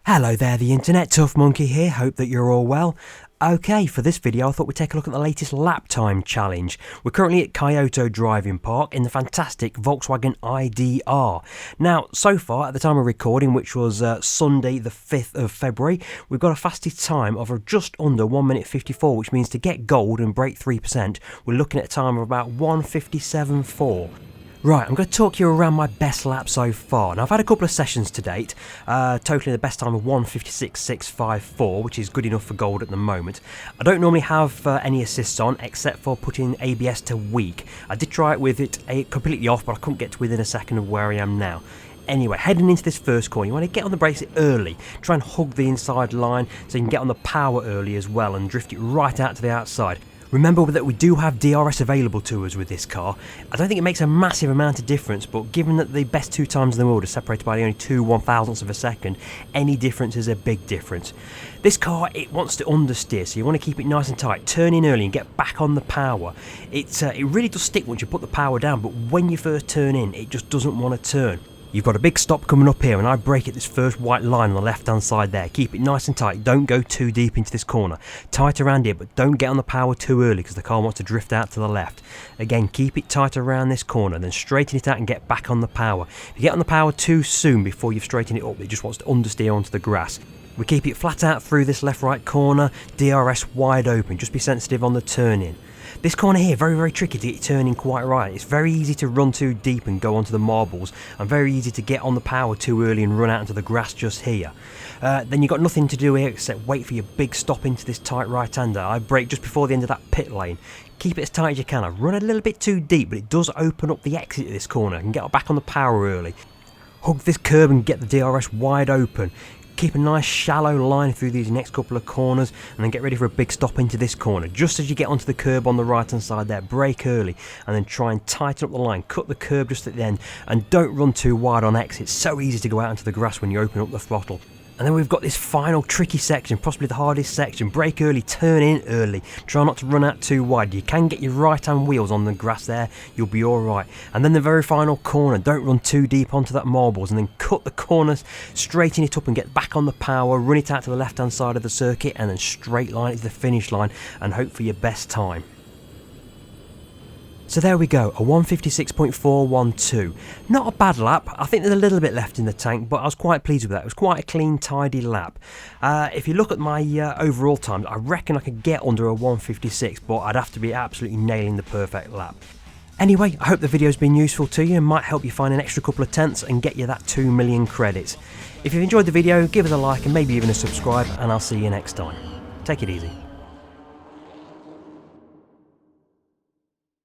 Hello there, the internet, Tough Monkey here, hope that you're all well. Okay, for this video I thought we'd take a look at the latest lap time challenge. We're currently at Kyoto Driving Park in the fantastic Volkswagen ID.R. Now, so far, at the time of recording, which was Sunday the 5th of February, we've got a fastest time of just under 1 minute 54, which means to get gold and break 3%, we're looking at a time of about 1:57.4. Right, I'm going to talk you around my best lap so far. Now, I've had a couple of sessions to date, totaling the best time of 1:56.654, which is good enough for gold at the moment. I don't normally have any assists on, except for putting ABS to weak. I did try it with it completely off, but I couldn't get to within a second of where I am now. Anyway, heading into this first corner, you want to get on the brakes early. Try and hug the inside line so you can get on the power early as well and drift it right out to the outside. Remember that we do have DRS available to us with this car. I don't think it makes a massive amount of difference, but given that the best two times in the world are separated by only 2/1000ths of a second, any difference is a big difference. This car, it wants to understeer, so you want to keep it nice and tight. Turn in early and get back on the power. It really does stick once you put the power down, but when you first turn in, it just doesn't want to turn. You've got a big stop coming up here and I brake at this first white line on the left hand side there. Keep it nice and tight, don't go too deep into this corner. Tight around here, but don't get on the power too early because the car wants to drift out to the left. Again, keep it tight around this corner, then straighten it out and get back on the power. If you get on the power too soon before you've straightened it up, it just wants to understeer onto the grass. We keep it flat out through this left-right corner, DRS wide open, just be sensitive on the turn-in. This corner here, very tricky to get your turning quite right. It's very easy to run too deep and go onto the marbles, and very easy to get on the power too early and run out into the grass just here. Then you've got nothing to do here except wait for your big stop into this tight right-hander. I brake just before the end of that pit lane. Keep it as tight as you can. I run a little bit too deep, but it does open up the exit of this corner and get back on the power early. Hug this curb and get the DRS wide open. Keep a nice shallow line through these next couple of corners and then get ready for a big stop into this corner. Just as you get onto the curb on the right hand side there, brake early and then try and tighten up the line, cut the curb just at the end and don't run too wide on exit. It's so easy to go out into the grass when you open up the throttle. And then we've got this final tricky section, possibly the hardest section. Brake early, turn in early. Try not to run out too wide. You can get your right hand wheels on the grass there, you'll be alright. And then the very final corner, don't run too deep onto that marbles and then cut the corners, straighten it up and get back on the power, run it out to the left hand side of the circuit and then straight line it to the finish line and hope for your best time. So there we go, a 1:56.412. Not a bad lap. I think there's a little bit left in the tank, but I was quite pleased with that. It was quite a clean, tidy lap. If you look at my overall times, I reckon I could get under a 1:56, but I'd have to be absolutely nailing the perfect lap. Anyway, I hope the video's been useful to you and might help you find an extra couple of tenths and get you that 2 million credits. If you've enjoyed the video, give us a like and maybe even a subscribe, and I'll see you next time. Take it easy.